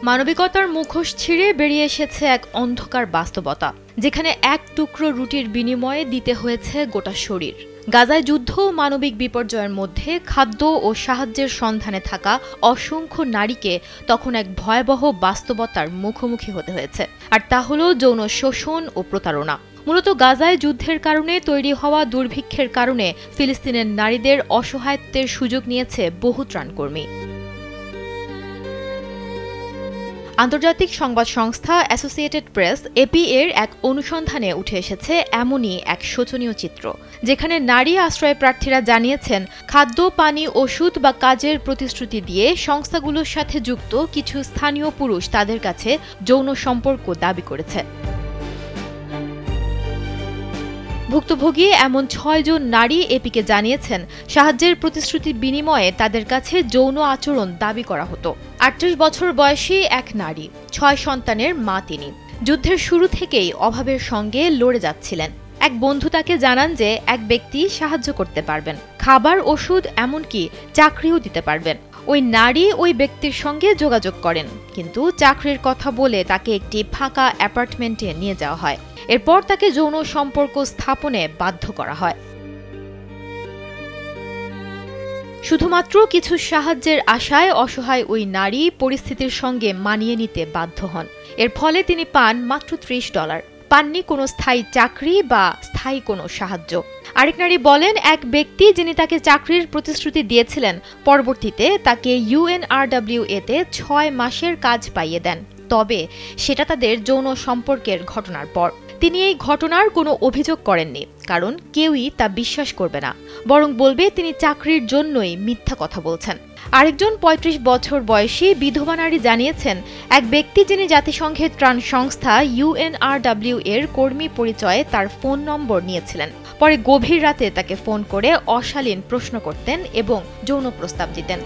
মানবিকতার মুখোশ ছিঁড়ে বেরিয়ে এসেছে এক অন্ধকার বাস্তবতা, যেখানে এক টুকরো রুটির বিনিময়ে দিতে হয়েছে গোটা শরীর। গাজায় যুদ্ধ ও মানবিক বিপর্যয়ের মধ্যে খাদ্য ও সাহায্যের সন্ধানে থাকা অসংখ্য নারীকে তখন এক ভয়াবহ বাস্তবতার মুখোমুখি হতে হয়েছে, আর তা হল যৌন শোষণ ও প্রতারণা। মূলত গাজায় যুদ্ধের কারণে তৈরি হওয়া দুর্ভিক্ষের কারণে ফিলিস্তিনের নারীদের অসহায়ত্বের সুযোগ নিয়েছে বহু ত্রাণকর্মী। আন্তর্জাতিক সংবাদ সংস্থা অ্যাসোসিয়েটেড প্রেস এপি এর এক অনুসন্ধানে উঠে এসেছে এমনই এক শোচনীয় চিত্র, যেখানে নারী আশ্রয় প্রার্থীরা জানিয়েছেন খাদ্য, পানি, ওষুধ বা কাজের প্রতিশ্রুতি দিয়ে সংস্থাগুলোর সাথে যুক্ত কিছু স্থানীয় পুরুষ তাদের কাছে যৌন সম্পর্ক দাবি করেছে। ভুক্তভোগী এমন ৬ জন নারী এপিকে জানিয়েছেন সাহায্যের প্রতিশ্রুতির বিনিময়ে তাদের কাছে যৌন আচরণ দাবি করা হতো। ৩৮ বছর বয়সী এক নারী, ৬ সন্তানের মা তিনি। যুদ্ধের শুরু থেকেই অভাবের সঙ্গে লড়ে যাচ্ছিলেন। এক বন্ধু তাকে জানান যে এক ব্যক্তি সাহায্য করতে পারবেন, খাবার, ওষুধ, এমনকি চাকরিও দিতে পারবেন। ওই নারী ওই ব্যক্তির সঙ্গে যোগাযোগ করেন, কিন্তু চাকরির কথা বলে তাকে একটি ফাঁকা অ্যাপার্টমেন্টে নিয়ে যাওয়া হয়। এরপর তাকে যৌন সম্পর্ক স্থাপনে বাধ্য করা হয়। শুধুমাত্র কিছু সাহায্যের আশায় অসহায় ওই নারী পরিস্থিতির সঙ্গে মানিয়ে নিতে বাধ্য হন। এর ফলে তিনি পান মাত্র $30, পাননি কোনো স্থায়ী চাকরি বা স্থায়ী কোনো সাহায্য। আরেক নারী বলেন, এক ব্যক্তি যিনি তাকে চাকরির প্রতিশ্রুতি দিয়েছিলেন পরবর্তীতে তাকে UNRWA-তে ৬ মাসের কাজ পাইয়ে দেন, তবে সেটা তাদের যৌন সম্পর্কের ঘটনার পর। তিনি এই ঘটনার কোনো অভিযোগ করেননি, কারণ কেউই তা বিশ্বাস করবে না, বরং বলবে তিনি চাকরির জন্যই মিথ্যা কথা বলছেন। আরেকজন ৩৫ বছর বয়সী বিধবা নারী জানিয়েছেন, এক ব্যক্তি যিনি জাতিসংঘের ত্রাণ সংস্থা UNRWA এর কর্মী পরিচয়ে তার ফোন নম্বর নিয়েছিলেন, পরে গভীর রাতে তাকে ফোন করে অশালীন প্রশ্ন করতেন এবং যৌন প্রস্তাব দিতেন।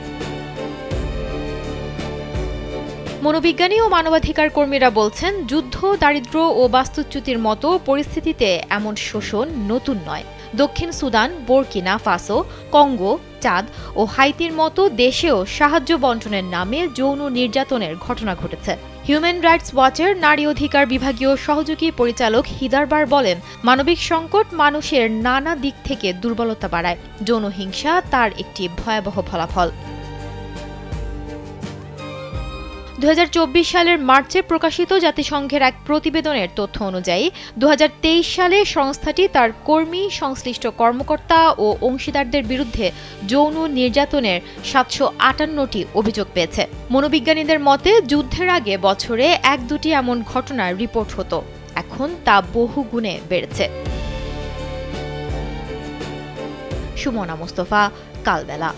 মনোবিজ্ঞানী ও মানবাধিকার কর্মীরা বলছেন, যুদ্ধ, দারিদ্র্য ও বাস্তুচ্যুতির মতো পরিস্থিতিতে এমন শোষণ নতুন নয়। দক্ষিণ সুদান, বুর্কিনা ফাসো, কঙ্গো, চাদ ও হাইতির মতো দেশেও সাহায্য বণ্টনের নামে যৌন নির্যাতনের ঘটনা ঘটেছে। হিউম্যান রাইটস ওয়াচের নারী অধিকার বিভাগীয় সহযোগী পরিচালক হিদারবার বলেন, মানবিক সংকট মানুষের নানা দিক থেকে দুর্বলতা বাড়ায়। যৌন হিংসা তার একটি ভয়াবহ ফলাফল। ২০২৪ সালের মার্চে প্রকাশিত জাতিসংঘের এক প্রতিবেদনের তথ্য অনুযায়ী ২০২৩ সালে সংস্থাটি তার কর্মী, সংশ্লিষ্ট কর্মকর্তা ও অংশীদারদের বিরুদ্ধে যৌন নির্যাতনের ৭৫৮টি অভিযোগ পেয়েছে। মনোবিজ্ঞানীদের মতে, যুদ্ধের আগে বছরে ১-২টি এমন ঘটনার রিপোর্ট হতো, এখন তা বহু গুণে বেড়েছে। সুমনা মুস্তফা, কালবেলা।